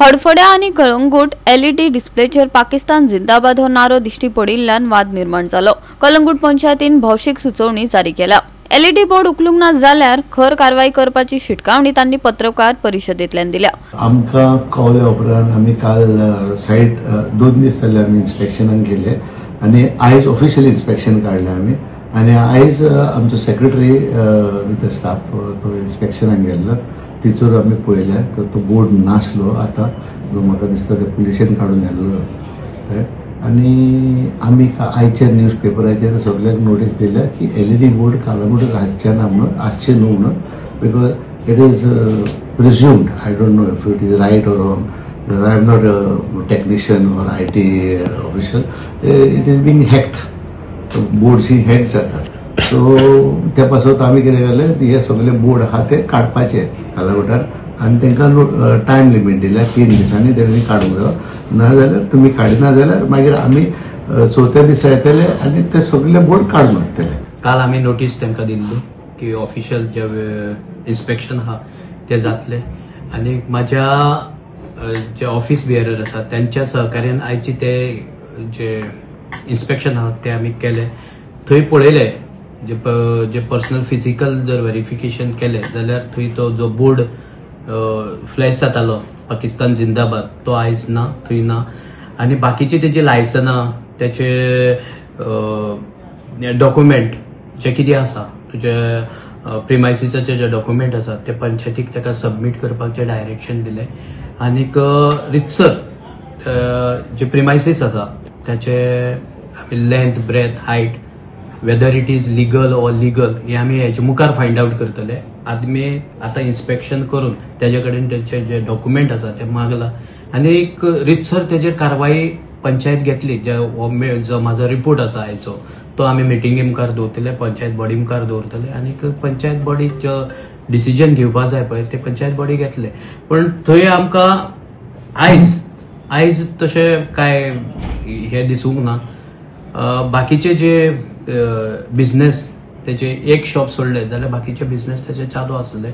हडफड्या आणि कळंगूट एलईडी डिस्प्लेचेर पाकिस्तान जिंदाबाद हो नारो दिश्टी पडिल्ल्यान वाद निर्माण जालो। कळंगूट पंचायतीन भौशीक सुचोवणी जारी केल्या। एलईडी बोर्ड उखलूंक ना जाल्यार खर कारवाई करपाची शिटकावणी तांणी पत्रकार परिशदेंतल्यान दिल्या। आमकां कळ्ळ्या उपरांत आमी काल सायट 2 दीस जाले आमी इन्स्पेक्शनाक गेले आनी आयज ऑफिशियल इन्स्पेक्शन काढलें आमी आनी आयज आमचो सेक्रेटरी विथ स्टाफ तो इन्स्पेक्शनाक गेल्लो तिचोर आमी पळयल्या तर तो बोर्ड नासलो। आता म्हाका दिसता ते पुलिशेन काडून येल्लो आनी आमी आयच्या न्यूज पेपराचेर सगळ्यांक नोटीस दिल्या की एलईडी बोर्ड कळंगूट आसचे ना म्हणून आसचे न्हू म्हणून because it is presumed I don't know if it is right or wrong I am not a technician or IT official it is being hacked boards ही हॅक जातात सो त्या पासून आमी कितें केलें हे सगळे बोर्ड आहा ते काडपाचे कळंगूटार आनी तांकां टायम लिमीट दिल्या 3 दिसांनी तेणी काडूंक जाय ना जाल्यार तुमी काडिना जाल्यार मागीर आमी 4थ्या दिसा येतले आनी ते सगळे बोर्ड काडून हाडटले। काल आमी नोटीस तांकां दिल्ली की ऑफिशियल जे इन्स्पेक्शन आहा ते जातले आनी म्हाज्या जे ऑफिस बियरर आसा त्यांच्या सहकार्यान आयची ते जे इन्स्पेक्शन आहा ते आमी केले। थंय पळयले जे पर्सनल फिजिकल जर व्हेरिफिकेशन केले जाल्यार थंय तो जो बोर्ड फ्लॅश जातालो पाकिस्तान जिंदाबाद तो आयज ना थंय ना आनी बाकीचे तेजे लायसना त्याचे डॉक्युमेंट जे कितें आसा तुजे प्रिमायसिसाचे जे डॉक्युमेंट आसा ते पंचायतीक ताका सबमीट करपाचे डायरेक्शन दिले आनीक रितसर जे प्रिमायसीस आसा त्याचे length breadth height whether it is legal or legal हे आमी हेचे मुखार फायंड आउट करतले। आमी आतां इन्स्पेक्शन करून तेजे कडेन तेचे जे डॉक्युमेंट आसा ते मागला आनी एक रितसर तेजेर कारवाई पंचायत घेतली। जो म्हाजो रिपोर्ट आसा हाचो तो आमी मिटिंगे मुखार दवरतले पंचायत बॉडी मुखार दवरतले आनी पंचायत बॉडी जो डिसिजन घेवपा जाय पळय ते पंचायत बॉडी घेतले। पण थंय आमकां आयज तशें काय हे दिसूंक ना। बाकीचे जे बिझनेस त्याचे एक शॉप सोडले जाल्यार बाकीचे बिझनेस त्याचे चालू आसले।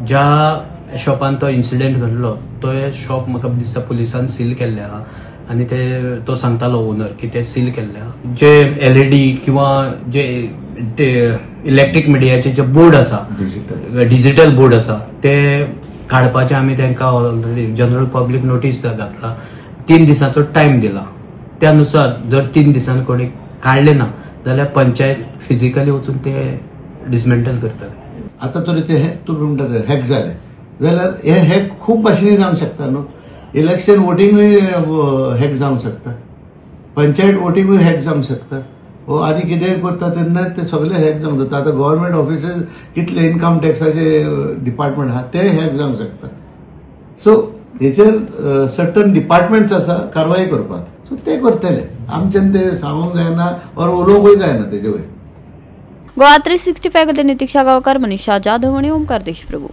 ज्या शॉपान तो इन्सिडेंट घडलो तो शॉप म्हाका दिसता पुलिसान सील केल्ले आहा आनी तो सांगतालो ओनर की ते सील केल्ले आहा। जे एलईडी किंवा जे इलेक्ट्रिक मिडियाचे जे बोर्ड आसा डिजिटल बोर्ड आसा ते काडपाचे आमी तांकां ऑलरेडी जनरल पब्लीक नोटीस घातला 3 दिसांचो टायम दिला। त्यानुसार जर 3 दिसांनी कोणी काढले ना जाल्यार पंचायत फिजिकली वचून ते डिसमेंटल करतले। आता तरी ते तुम्ही म्हणतात हॅक झाले जाल्यार हे हॅक खूप भाशेनी जावंक शकता न्हू। इलेक्शन वोटिंगूय हॅक जावंक शकता पंचायत वोटिंगूय हॅक जावंक शकता हो आनी कितेंय करता तेन्ना ते सगळे हॅक जावंक जाता। आता गव्हर्नमेंट ऑफिसीस कितले इन्कम टॅक्साचे डिपार्टमेंट आहा ते हॅक जावंक शकता सो हेचेर सर्टन डिपार्टमेंट्स आसा कारवाई करपाक सो ते करतले आमच्यान ते सांगूंक जायना और उलोवंकूय जायना तेजे वयर। गोवा 365 खातीर नितीक्षा गांवकार, मनीषा जाधव आनी ओमकार देशप्रभू।